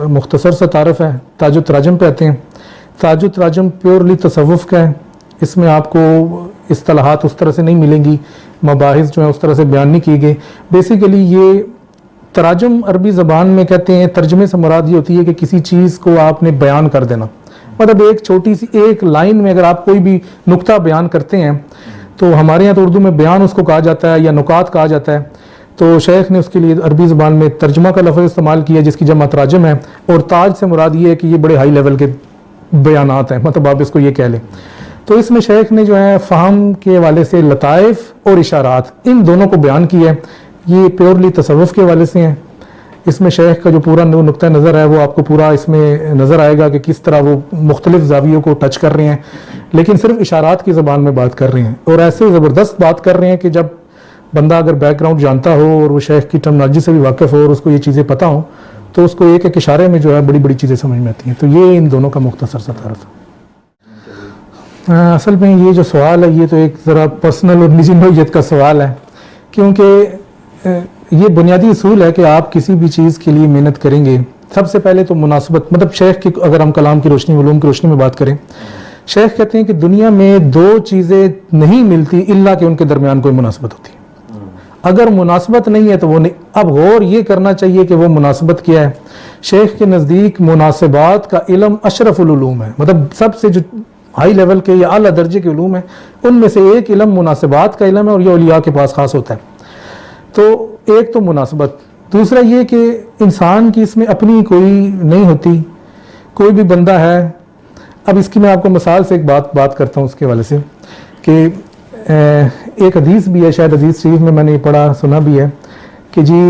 مختصر سا تعارف ہے. تاج التراجم پہ آتے ہیں. تاج التراجم پیورلی تصوف کا ہے. اس میں آپ کو اصطلاحات اس طرح سے نہیں ملیں گی، مباحث جو ہیں اس طرح سے بیان نہیں کی گئی. بیسیکلی یہ تراجم عربی زبان میں کہتے ہیں، ترجمے سے مراد یہ ہوتی ہے کہ کسی چیز کو آپ نے بیان کر دینا. مطلب ایک چھوٹی سی ایک لائن میں اگر آپ کوئی بھی نقطہ بیان کرتے ہیں، تو ہمارے یہاں تو اردو میں بیان اس کو کہا جاتا ہے یا نکات کہا جاتا ہے. تو شیخ نے اس کے لیے عربی زبان میں ترجمہ کا لفظ استعمال کیا جس کی جمع تراجم ہے. اور تاج سے مراد یہ ہے کہ یہ بڑے ہائی لیول کے بیانات ہیں، مطلب آپ اس کو یہ کہہ لیں. تو اس میں شیخ نے جو ہے فہم کے حوالے سے لطائف اور اشارات ان دونوں کو بیان کیا ہے. یہ پیورلی تصوف کے حوالے سے ہیں. اس میں شیخ کا جو پورا نقطہ نظر ہے وہ آپ کو پورا اس میں نظر آئے گا کہ کس طرح وہ مختلف زاویوں کو ٹچ کر رہے ہیں، لیکن صرف اشارات کی زبان میں بات کر رہے ہیں. اور ایسے زبردست بات کر رہے ہیں کہ جب بندہ اگر بیک گراؤنڈ جانتا ہو اور وہ شیخ کی ٹرمنالوجی سے بھی واقف ہو اور اس کو یہ چیزیں پتہ ہوں، تو اس کو ایک ایک اشارے میں جو ہے بڑی بڑی چیزیں سمجھ میں آتی ہیں. تو یہ ان دونوں کا مختصر سا تعارف ہے. اصل میں یہ جو سوال ہے یہ تو ایک ذرا پرسنل اور نجی نوعیت کا سوال ہے، کیونکہ یہ بنیادی اصول ہے کہ آپ کسی بھی چیز کے لیے محنت کریں گے، سب سے پہلے تو مناسبت. مطلب شیخ کی اگر ہم کلام کی روشنی، علوم کی روشنی میں بات کریں، شیخ کہتے ہیں کہ دنیا میں 2 چیزیں نہیں ملتی الا کہ ان کے درمیان کوئی مناسبت ہوتی ہے. اگر مناسبت نہیں ہے تو وہ نہیں. اب غور یہ کرنا چاہیے کہ وہ مناسبت کیا ہے. شیخ کے نزدیک مناسبات کا علم اشرف العلوم ہے. مطلب سب سے جو ہائی لیول کے یا اعلیٰ درجے کے علوم ہیں ان میں سے ایک علم مناسبات کا علم ہے، اور یہ اولیاء کے پاس خاص ہوتا ہے. تو ایک تو مناسبت، دوسرا یہ کہ انسان کی اس میں اپنی کوئی نہیں ہوتی. کوئی بھی بندہ ہے، اب اس کی میں آپ کو مثال سے ایک بات کرتا ہوں اس کے حوالے سے کہ ایک حدیث بھی ہے، شاید حدیث شریف میں نے پڑھا سنا بھی ہے کہ جی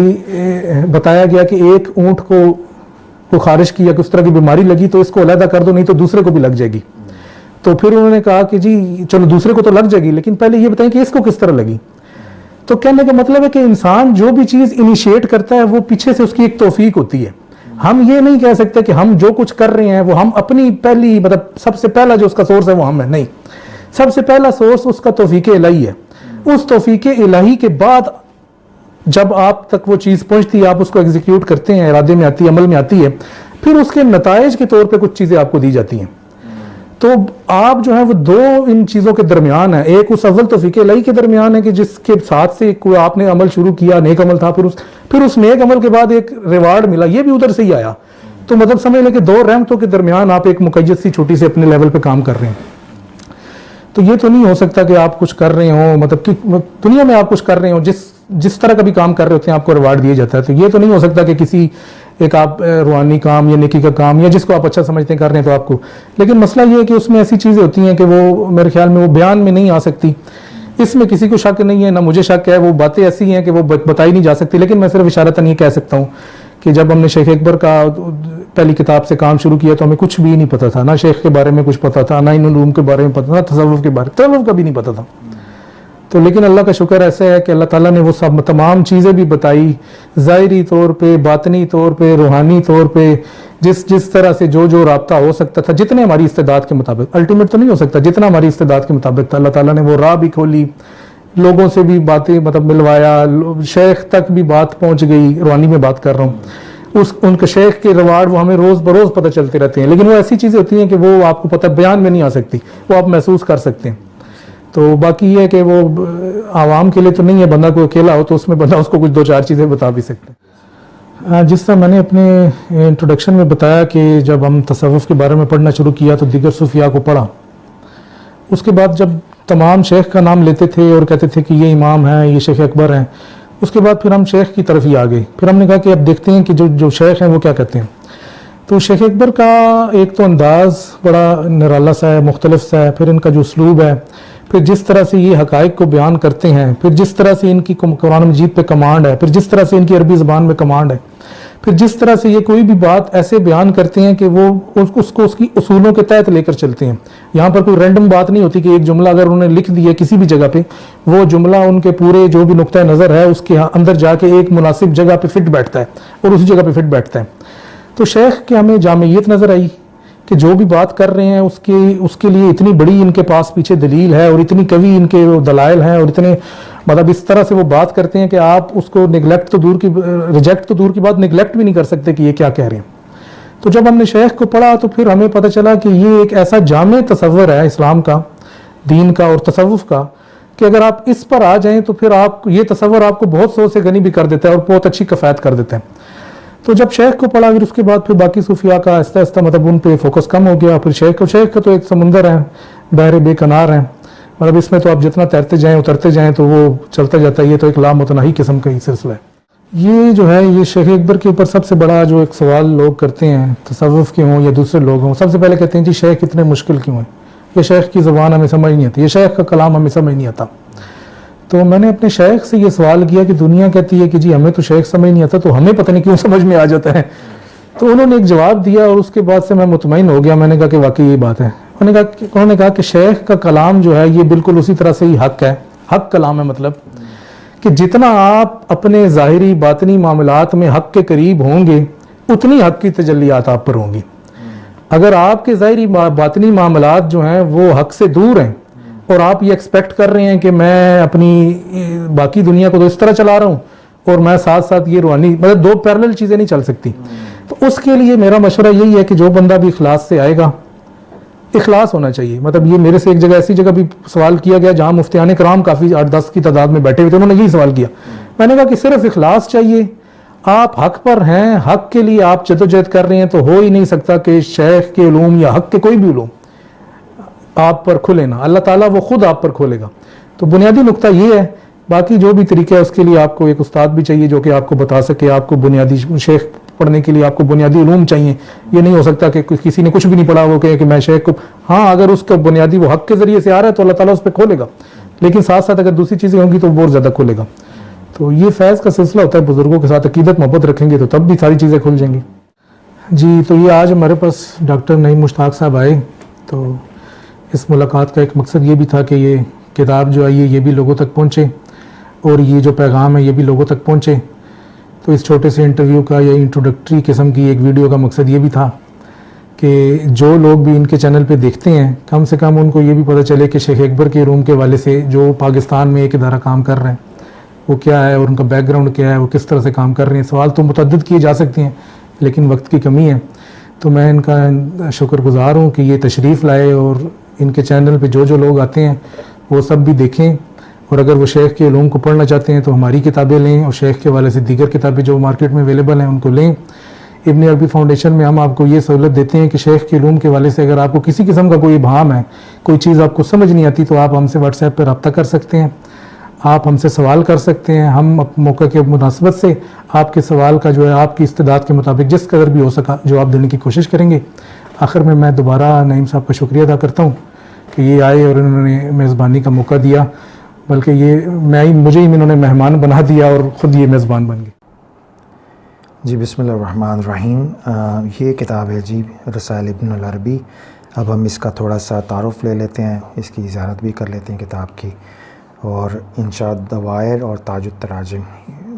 بتایا گیا کہ ایک اونٹ کو خارش کی یا کس طرح کی بیماری لگی تو اس کو علیحدہ کر دو، نہیں تو دوسرے کو بھی لگ جائے گی. تو پھر انہوں نے کہا کہ جی چلو دوسرے کو تو لگ جائے گی، لیکن پہلے یہ بتائیں کہ اس کو کس طرح لگی. تو کہنے کا مطلب ہے کہ انسان جو بھی چیز انیشیٹ کرتا ہے وہ پیچھے سے اس کی ایک توفیق ہوتی ہے. ہم یہ نہیں کہہ سکتے کہ ہم جو کچھ کر رہے ہیں وہ ہم اپنی پہلی مطلب سب سے پہلا جو اس کا سورس ہے وہ ہم ہے. نہیں, سب سے پہلا سورس اس کا توفیق الہی ہے. اس توفیق الہی کے بعد جب آپ تک وہ چیز پہنچتی ہے, آپ اس کو ایگزیکیوٹ کرتے ہیں, ارادے میں آتی ہے, عمل میں آتی ہے, پھر اس کے نتائج کے طور پہ کچھ چیزیں آپ کو دی جاتی ہیں. تو آپ جو ہے وہ دو ان چیزوں کے درمیان ہیں. ایک اس اول توفیق الہی کے درمیان ہے کہ جس کے ساتھ سے کوئی آپ نے عمل شروع کیا, نیک عمل تھا, پھر اس نیک عمل کے بعد ایک ریوارڈ ملا, یہ بھی ادھر سے ہی آیا. تو مطلب سمجھ لیں کہ دو رحمتوں کے درمیان آپ ایک مقید سی چھوٹی سی اپنے لیول پہ کام کر رہے ہیں. تو یہ تو نہیں ہو سکتا کہ آپ کچھ کر رہے ہوں, مطلب کہ دنیا میں آپ کچھ کر رہے ہوں, جس طرح کا بھی کام کر رہے ہوتے ہیں آپ کو ریوارڈ دیا جاتا ہے. تو یہ تو نہیں ہو سکتا کہ کسی ایک آپ روحانی کام یا نیکی کا کام یا جس کو آپ اچھا سمجھتے ہیں کر رہے ہیں تو آپ کو. لیکن مسئلہ یہ ہے کہ اس میں ایسی چیزیں ہوتی ہیں کہ وہ میرے خیال میں وہ بیان میں نہیں آ سکتی. اس میں کسی کو شک نہیں ہے, نہ مجھے شک ہے. وہ باتیں ایسی ہیں کہ وہ بتائی نہیں جا سکتی. لیکن میں صرف اشارتاً یہ کہہ سکتا ہوں کہ جب ہم نے شیخ اکبر کا پہلی کتاب سے کام شروع کیا تو ہمیں کچھ بھی نہیں پتا تھا, نہ شیخ کے بارے میں کچھ پتا تھا, نہ ان علوم کے بارے میں پتا تھا, نہ تصوف کے بارے تصوف کا بھی نہیں پتا تھا. تو لیکن اللہ کا شکر ایسا ہے کہ اللہ تعالیٰ نے وہ سب تمام چیزیں بھی بتائی, ظاہری طور پہ, باطنی طور پہ, روحانی طور پہ, جس طرح سے جو رابطہ ہو سکتا تھا, جتنے ہماری استعداد کے مطابق. الٹیمیٹ تو نہیں ہو سکتا, جتنا ہماری استعداد کے مطابق تھا اللہ تعالیٰ نے وہ راہ بھی کھولی, لوگوں سے بھی باتیں مطلب ملوایا, شیخ تک بھی بات پہنچ گئی. روحانی میں بات کر رہا ہوں, ان کے شیخ کے ریوارڈ وہ ہمیں روز بروز پتہ چلتے رہتے ہیں. لیکن وہ ایسی چیزیں ہوتی ہیں کہ وہ آپ کو پتہ بیان میں نہیں آ سکتی, وہ آپ محسوس کر سکتے ہیں. تو باقی یہ ہے کہ وہ عوام کے لیے تو نہیں ہے. بندہ کوئی اکیلا ہو تو اس میں بندہ اس کو کچھ دو چار چیزیں بتا بھی سکتے ہیں. جس طرح میں نے اپنے انٹروڈکشن میں بتایا کہ جب ہم تصوف کے بارے میں پڑھنا شروع کیا تو دیگر صوفیاء کو پڑھا. اس کے بعد جب تمام شیخ کا نام لیتے تھے اور کہتے تھے کہ یہ امام ہیں, یہ شیخ اکبر ہیں, اس کے بعد پھر ہم شیخ کی طرف ہی آ گئے. پھر ہم نے کہا کہ اب دیکھتے ہیں کہ جو شیخ ہیں وہ کیا کہتے ہیں. تو شیخ اکبر کا ایک تو انداز بڑا نرالا سا ہے, مختلف سا ہے. پھر ان کا جو اسلوب ہے, پھر جس طرح سے یہ حقائق کو بیان کرتے ہیں, پھر جس طرح سے ان کی قرآن مجید پہ کمانڈ ہے, پھر جس طرح سے ان کی عربی زبان میں کمانڈ ہے, پھر جس طرح سے یہ کوئی بھی بات ایسے بیان کرتے ہیں کہ وہ اس کو اس کی اصولوں کے تحت لے کر چلتے ہیں. یہاں پر کوئی رینڈم بات نہیں ہوتی کہ ایک جملہ اگر انہوں نے لکھ دیا کسی بھی جگہ پہ, وہ جملہ ان کے پورے جو بھی نقطہ نظر ہے اس کے اندر جا کے ایک مناسب جگہ پہ فٹ بیٹھتا ہے اور اسی جگہ پہ فٹ بیٹھتا ہے. تو شیخ کے ہمیں جامعیت نظر آئی کہ جو بھی بات کر رہے ہیں اس کے لیے اتنی بڑی ان کے پاس پیچھے دلیل ہے اور اتنی قوی ان کے دلائل ہیں, اور اتنے مطلب اس طرح سے وہ بات کرتے ہیں کہ آپ اس کو ریجیکٹ تو دور کی بات نیگلیکٹ بھی نہیں کر سکتے کہ یہ کیا کہہ رہے ہیں. تو جب ہم نے شیخ کو پڑھا تو پھر ہمیں پتہ چلا کہ یہ ایک ایسا جامع تصور ہے اسلام کا, دین کا اور تصوف کا, کہ اگر آپ اس پر آ جائیں تو پھر یہ تصور آپ کو بہت سو سے غنی بھی کر دیتا ہے اور بہت اچھی کفایت کر دیتا ہے. تو جب شیخ کو پڑھا پھر اس کے بعد پھر باقی صوفیاء کا آہستہ آہستہ مطلب ان پہ فوکس کم ہو گیا. پھر شیخ کا تو ایک سمندر ہے, بحر بے کنار ہے, مطلب اس میں تو آپ جتنا تیرتے جائیں اترتے جائیں تو وہ چلتا جاتا ہے. یہ تو ایک لامتناہی قسم کا ہی سلسلہ ہے. یہ جو ہے یہ شیخ اکبر کے اوپر سب سے بڑا جو ایک سوال لوگ کرتے ہیں, تصوف کے ہوں یا دوسرے لوگ ہوں, سب سے پہلے کہتے ہیں جی شیخ اتنے مشکل کیوں ہیں, یہ شیخ کی زبان ہمیں سمجھ نہیں آتی, یہ شیخ کا کلام ہمیں سمجھ نہیں آتا. تو میں نے اپنے شیخ سے یہ سوال کیا کہ دنیا کہتی ہے کہ جی ہمیں تو شیخ سمجھ نہیں آتا, تو ہمیں پتہ نہیں کیوں سمجھ میں آ جاتا ہے. تو انہوں نے ایک جواب دیا اور اس کے بعد سے میں مطمئن ہو گیا. میں نے کہا کہ واقعی یہ بات ہے. انہوں نے کہا کہ شیخ کا کلام جو ہے یہ بالکل اسی طرح سے ہی حق ہے, حق کلام ہے, مطلب کہ جتنا آپ اپنے ظاہری باطنی معاملات میں حق کے قریب ہوں گے اتنی حق کی تجلیات آپ پر ہوں گی. اگر آپ کے ظاہری باطنی معاملات جو ہیں وہ حق سے دور ہیں اور آپ یہ ایکسپیکٹ کر رہے ہیں کہ میں اپنی باقی دنیا کو تو اس طرح چلا رہا ہوں اور میں ساتھ ساتھ یہ روحانی, مطلب دو پیرلل چیزیں نہیں چل سکتی. تو اس کے لیے میرا مشورہ یہی ہے کہ جو بندہ بھی اخلاص سے آئے گا, اخلاص ہونا چاہیے. مطلب یہ میرے سے ایک جگہ ایسی جگہ بھی سوال کیا گیا جہاں مفتیان کرام کافی 8-10 کی تعداد میں بیٹھے ہوئے تھے, انہوں نے یہی سوال کیا. میں نے کہا کہ صرف اخلاص چاہیے, آپ حق پر ہیں, حق کے لیے آپ جدوجہد کر رہے ہیں, تو ہو ہی نہیں سکتا کہ شیخ کے علوم یا حق کے کوئی بھی علوم آپ پر کھلے نا, اللہ تعالیٰ وہ خود آپ پر کھولے گا. تو بنیادی نقطہ یہ ہے. باقی جو بھی طریقہ ہے اس کے لیے آپ کو ایک استاد بھی چاہیے جو کہ آپ کو بتا سکے. آپ کو بنیادی شیخ پڑھنے کے لیے آپ کو بنیادی علوم چاہیے. یہ نہیں ہو سکتا کہ کسی نے کچھ بھی نہیں پڑھا وہ کہے کہ میں شیخ کو, ہاں اگر اس کا بنیادی وہ حق کے ذریعے سے آ رہا ہے تو اللہ تعالیٰ اس پہ کھولے گا, لیکن ساتھ ساتھ اگر دوسری چیزیں ہوں گی تو بہت زیادہ کھولے گا. تو یہ فیض کا سلسلہ ہوتا ہے, بزرگوں کے ساتھ عقیدت محبت رکھیں گے تو تب بھی ساری چیزیں کھل جائیں گی. جی تو یہ آج ہمارے پاس ڈاکٹر نعیم مشتاق صاحب آئے, تو اس ملاقات کا ایک مقصد یہ بھی تھا کہ یہ کتاب جو آئی ہے یہ بھی لوگوں تک پہنچے. اور یہ جو پیغام ہے یہ بھی لوگوں تک پہنچے. تو اس چھوٹے سے انٹرویو کا یا انٹروڈکٹری قسم کی ایک ویڈیو کا مقصد یہ بھی تھا کہ جو لوگ بھی ان کے چینل پہ دیکھتے ہیں کم سے کم ان کو یہ بھی پتہ چلے کہ شیخ اکبر کے روم کے حوالے سے جو پاکستان میں ایک ادارہ کام کر رہے ہیں وہ کیا ہے اور ان کا بیک گراؤنڈ کیا ہے, وہ کس طرح سے کام کر رہے ہیں. سوال تو متعدد کیے جا سکتے ہیں لیکن وقت کی کمی ہے. تو میں ان کا شکر گزار ہوں کہ یہ تشریف لائے اور ان کے چینل پہ جو لوگ آتے ہیں وہ سب بھی دیکھیں, اور اگر وہ شیخ کے علوم کو پڑھنا چاہتے ہیں تو ہماری کتابیں لیں اور شیخ کے حوالے سے دیگر کتابیں جو مارکیٹ میں اویلیبل ہیں ان کو لیں. ابن عربی فاؤنڈیشن میں ہم آپ کو یہ سہولت دیتے ہیں کہ شیخ کے علوم کے حوالے سے اگر آپ کو کسی قسم کا کوئی ابہام ہے, کوئی چیز آپ کو سمجھ نہیں آتی, تو آپ ہم سے واٹس ایپ پہ رابطہ کر سکتے ہیں, آپ ہم سے سوال کر سکتے ہیں. ہم موقع کے مناسبت سے آپ کے سوال کا جو ہے آپ کی استعداد کے مطابق جس قدر بھی ہو سکا جواب دینے کی کوشش کریں گے. آخر میں دوبارہ نعیم صاحب کا شکریہ ادا کرتا ہوں کہ یہ آئے اور انہوں نے میزبانی کا موقع دیا, بلکہ یہ مجھے ہی انہوں نے مہمان بنا دیا اور خود یہ میزبان بن گئے. جی بسم اللہ الرحمن الرحیم. یہ کتاب ہے جی رسائل ابن العربی. اب ہم اس کا تھوڑا سا تعارف لے لیتے ہیں, اس کی زیارت بھی کر لیتے ہیں کتاب کی. اور انشاء الدوائر اور تاج التراجم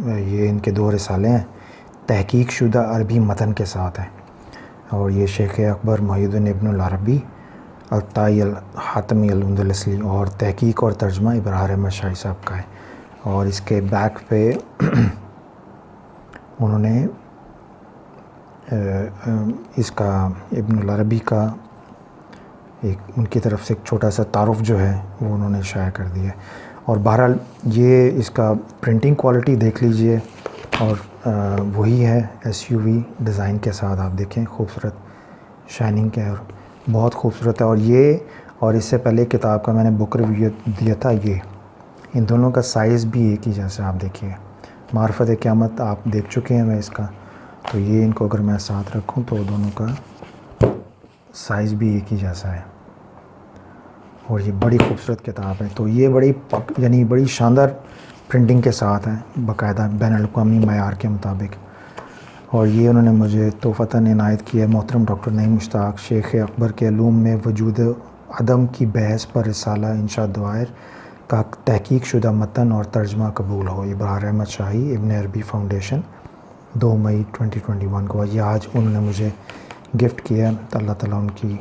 یہ ان کے 2 رسالے ہیں, تحقیق شدہ عربی متن کے ساتھ ہیں. اور یہ شیخ اکبر محی الدین ابن العربی الطائی الحاتمی الاندلسی اور تحقیق اور ترجمہ ابرار احمد شاہی صاحب کا ہے. اور اس کے بیک پہ انہوں نے اس کا ابن العربی کا ایک ان کی طرف سے ایک چھوٹا سا تعارف جو ہے وہ انہوں نے شائع کر دیا ہے. اور بہرحال یہ اس کا پرنٹنگ کوالٹی دیکھ لیجئے, اور وہی ہے SUV ڈیزائن کے ساتھ. آپ دیکھیں خوبصورت شائننگ کے, اور بہت خوبصورت ہے. اور یہ اور اس سے پہلے کتاب کا میں نے بک ریویو دیا تھا, یہ ان دونوں کا سائز بھی ایک ہی جیسا. آپ دیکھیے معرفت قیامت آپ دیکھ چکے ہیں میں اس کا, تو یہ ان کو اگر میں ساتھ رکھوں تو دونوں کا سائز بھی ایک ہی جیسا ہے. اور یہ بڑی خوبصورت کتاب ہے. تو یہ یعنی بڑی شاندار پرنٹنگ کے ساتھ ہے, باقاعدہ بین الاقوامی معیار کے مطابق. اور یہ انہوں نے مجھے تحفتاً عنایت کی ہے. محترم ڈاکٹر نعیم مشتاق شیخ اکبر کے علوم میں وجود عدم کی بحث پر رسالہ انشاء الدوائر کا تحقیق شدہ متن اور ترجمہ قبول ہو. ابرار احمد شاہی ابن عربی فاؤنڈیشن 2 مئی 2021 کو. یہ آج انہوں نے مجھے گفٹ کیا ہے, اللہ تعالیٰ ان کی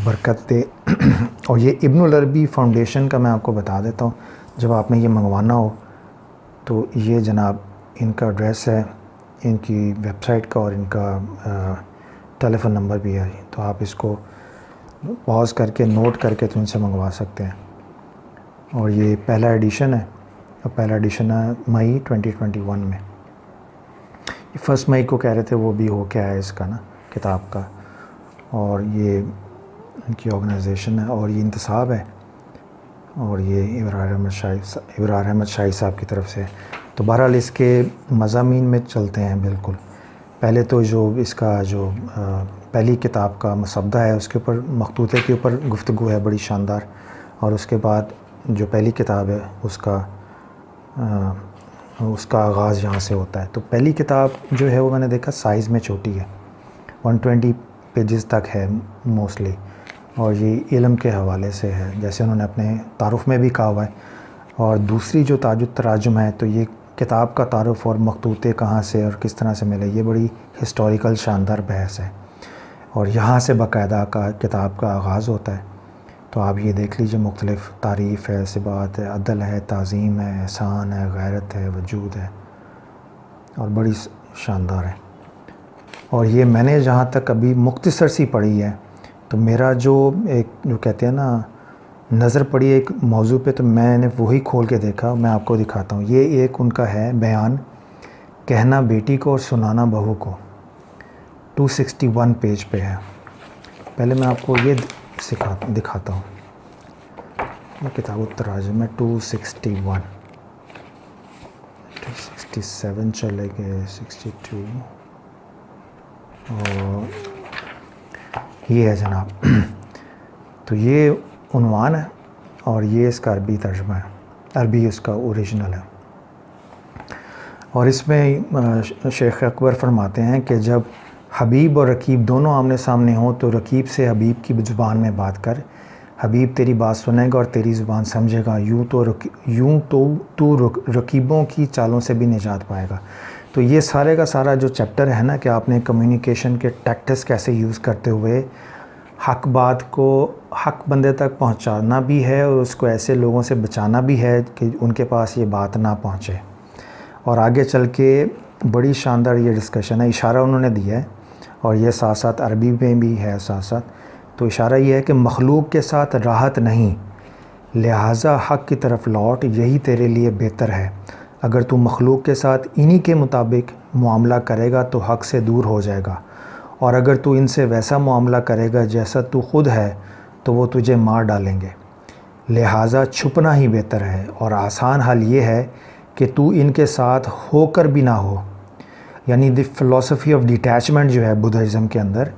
برکت دے. اور یہ ابن العربی فاؤنڈیشن کا میں آپ کو بتا دیتا ہوں, جب آپ نے یہ منگوانا ہو تو یہ جناب ان کا ایڈریس ہے, ان کی ویب سائٹ کا, اور ان کا ٹیلی فون نمبر بھی ہے. تو آپ اس کو پاز کر کے نوٹ کر کے تو ان سے منگوا سکتے ہیں. اور یہ پہلا ایڈیشن ہے, اور پہلا ایڈیشن ہے مئی 2021 میں. 1 مئی کو کہہ رہے تھے, وہ بھی ہو کے آیا اس کا نا کتاب کا. اور یہ ان کی آرگنائزیشن ہے, اور یہ انتصاب ہے, اور یہ ابرار احمد شاہی صاحب کی طرف سے. تو بہرحال اس کے مضامین میں چلتے ہیں. بالکل پہلے تو جو اس کا جو پہلی کتاب کا مسودہ ہے اس کے اوپر مخطوطے کے اوپر گفتگو ہے بڑی شاندار. اور اس کے بعد جو پہلی کتاب ہے اس کا آغاز یہاں سے ہوتا ہے. تو پہلی کتاب جو ہے وہ میں نے دیکھا سائز میں چھوٹی ہے, 120 پیجز تک ہے موسٹلی. اور یہ علم کے حوالے سے ہے جیسے انہوں نے اپنے تعارف میں بھی کہا ہوا ہے. اور دوسری جو تاج التراجم ہے تو یہ کتاب کا تعارف اور مخطوطے کہاں سے اور کس طرح سے ملے, یہ بڑی ہسٹوریکل شاندار بحث ہے. اور یہاں سے باقاعدہ کتاب کا آغاز ہوتا ہے. تو آپ یہ دیکھ لیجئے, مختلف تعریف ہے, صفات ہے, عدل ہے, تعظیم ہے, احسان ہے, غیرت ہے, وجود ہے, اور بڑی شاندار ہے. اور یہ میں نے جہاں تک ابھی مختصر سی پڑھی ہے, تو میرا جو کہتے ہیں نا نظر پڑی ایک موضوع پہ, تو میں نے وہی کھول کے دیکھا. میں آپ کو دکھاتا ہوں. یہ ایک ان کا ہے بیان, کہنا بیٹی کو اور سنانا بہو کو, 261 پیج پہ ہے. پہلے میں آپ کو یہ دکھاتا ہوں. یہ کتاب التراجم میں 261 267 چلے گئے 62, اور یہ ہے جناب. تو یہ عنوان ہے, اور یہ اس کا عربی ترجمہ ہے, عربی اس کا اوریجنل ہے. اور اس میں شیخ اکبر فرماتے ہیں کہ جب حبیب اور رقیب دونوں آمنے سامنے ہوں تو رقیب سے حبیب کی زبان میں بات کر حبیب تیری بات سنے گا اور تیری زبان سمجھے گا، یوں تو رقیبوں کی چالوں سے بھی نجات پائے گا۔ تو یہ سارے کا سارا جو چیپٹر ہے نا کہ آپ نے کمیونیکیشن کے ٹیکٹس کیسے یوز کرتے ہوئے حق بات کو حق بندے تک پہنچانا بھی ہے اور اس کو ایسے لوگوں سے بچانا بھی ہے کہ ان کے پاس یہ بات نہ پہنچے۔ اور آگے چل کے بڑی شاندار یہ ڈسکشن ہے، اشارہ انہوں نے دیا ہے اور یہ ساتھ ساتھ عربی میں بھی ہے ساتھ ساتھ۔ تو اشارہ یہ ہے کہ مخلوق کے ساتھ راحت نہیں، لہٰذا حق کی طرف لوٹ، یہی تیرے لیے بہتر ہے۔ اگر تو مخلوق کے ساتھ انہی کے مطابق معاملہ کرے گا تو حق سے دور ہو جائے گا، اور اگر تو ان سے ویسا معاملہ کرے گا جیسا تو خود ہے تو وہ تجھے مار ڈالیں گے۔ لہٰذا چھپنا ہی بہتر ہے، اور آسان حل یہ ہے کہ تو ان کے ساتھ ہو کر بھی نہ ہو۔ یعنی دی فلسفی آف ڈیٹیچمنٹ جو ہے بدھزم کے اندر،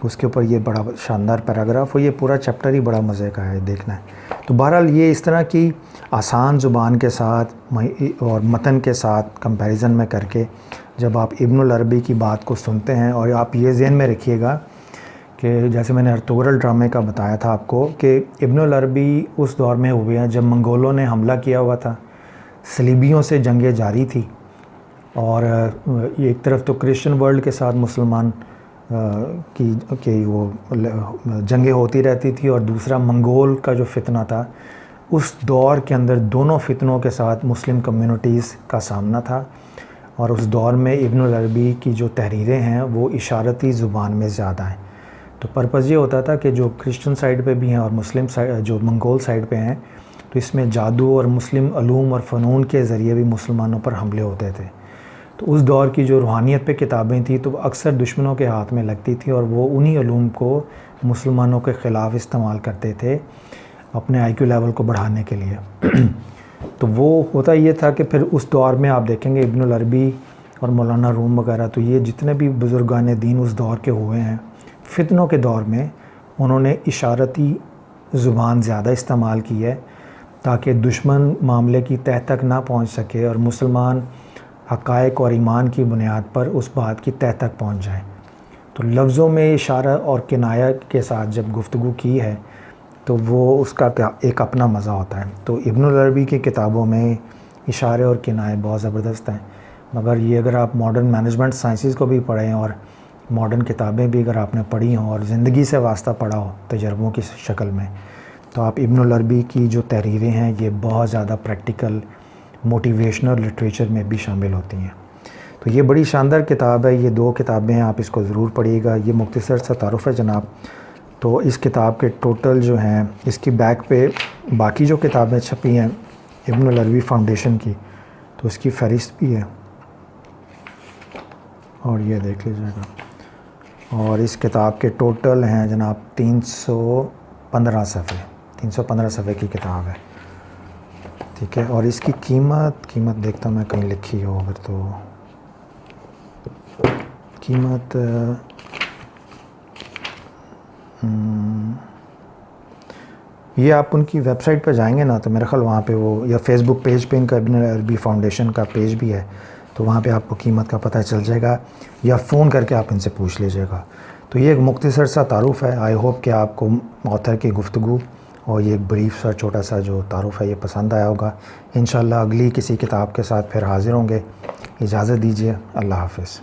اس کے اوپر یہ بڑا شاندار پیراگراف، اور یہ پورا چیپٹر ہی بڑا مزے کا ہے دیکھنا ہے۔ تو بہرحال یہ اس طرح کی آسان زبان کے ساتھ اور متن کے ساتھ کمپیریزن میں کر کے جب آپ ابن العربی کی بات کو سنتے ہیں، اور آپ یہ ذہن میں رکھیے گا کہ جیسے میں نے ارطغرل ڈرامے کا بتایا تھا آپ کو کہ ابن العربی اس دور میں ہوئے ہیں جب منگولوں نے حملہ کیا ہوا تھا، صلیبیوں سے جنگیں جاری تھی، اور ایک طرف تو کرسچن ورلڈ کے ساتھ مسلمان کی وہ جنگیں ہوتی رہتی تھی، اور دوسرا منگول کا جو فتنہ تھا، اس دور کے اندر دونوں فتنوں کے ساتھ مسلم کمیونٹیز کا سامنا تھا۔ اور اس دور میں ابن العربی کی جو تحریریں ہیں وہ اشارتی زبان میں زیادہ ہیں۔ تو پرپز یہ ہوتا تھا کہ جو کرسچن سائڈ پہ بھی ہیں اور مسلم سائڈ جو منگول سائڈ پہ ہیں، تو اس میں جادو اور مسلم علوم اور فنون کے ذریعے بھی مسلمانوں پر حملے ہوتے تھے۔ تو اس دور کی جو روحانیت پہ کتابیں تھیں تو وہ اکثر دشمنوں کے ہاتھ میں لگتی تھی، اور وہ انہی علوم کو مسلمانوں کے خلاف استعمال کرتے تھے اپنے آئی کیو لیول کو بڑھانے کے لیے۔ تو وہ ہوتا یہ تھا کہ پھر اس دور میں آپ دیکھیں گے ابن العربی اور مولانا روم وغیرہ، تو یہ جتنے بھی بزرگان دین اس دور کے ہوئے ہیں، فتنوں کے دور میں انہوں نے اشارتی زبان زیادہ استعمال کی ہے تاکہ دشمن معاملے کی تہ تک نہ پہنچ سکے اور مسلمان حقائق اور ایمان کی بنیاد پر اس بات کی تہ تک پہنچ جائیں۔ تو لفظوں میں اشارہ اور کنایہ کے ساتھ جب گفتگو کی ہے تو وہ اس کا ایک اپنا مزہ ہوتا ہے۔ تو ابن العربی کی کتابوں میں اشارے اور کنایے بہت زبردست ہیں، مگر یہ اگر آپ ماڈرن مینجمنٹ سائنسز کو بھی پڑھیں اور ماڈرن کتابیں بھی اگر آپ نے پڑھی ہوں اور زندگی سے واسطہ پڑھا ہو تجربوں کی شکل میں، تو آپ ابن العربی کی جو تحریریں ہیں یہ بہت زیادہ پریکٹیکل موٹیویشنل لٹریچر میں بھی شامل ہوتی ہیں۔ تو یہ بڑی شاندار کتاب ہے، یہ 2 کتابیں ہیں، آپ اس کو ضرور پڑھیے گا۔ یہ مختصر سا تعارف ہے جناب۔ تو اس کتاب کے ٹوٹل جو ہیں، اس کی بیک پہ باقی جو کتابیں چھپی ہیں ابن العربی فاؤنڈیشن کی، تو اس کی فہرست بھی ہے، اور یہ دیکھ لیجیے گا۔ اور اس کتاب کے ٹوٹل ہیں جناب 315 صفحے کی کتاب ہے، ٹھیک ہے۔ اور اس کی قیمت دیکھتا میں کہیں لکھی ہو اگر، تو قیمت یہ آپ ان کی ویب سائٹ پہ جائیں گے نا تو میرے خیال وہاں پہ وہ، یا فیس بک پیج پہ ان کا ابن العربی فاؤنڈیشن کا پیج بھی ہے، تو وہاں پہ آپ کو قیمت کا پتہ چل جائے گا، یا فون کر کے آپ ان سے پوچھ لیجیے گا۔ تو یہ ایک مختصر سا تعارف ہے۔ آئی ہوپ کہ آپ کو آتھر کی گفتگو اور یہ ایک بریف سا چھوٹا سا جو تعارف ہے یہ پسند آیا ہوگا۔ انشاءاللہ اگلی کسی کتاب کے ساتھ پھر حاضر ہوں گے۔ اجازت دیجیے، اللہ حافظ۔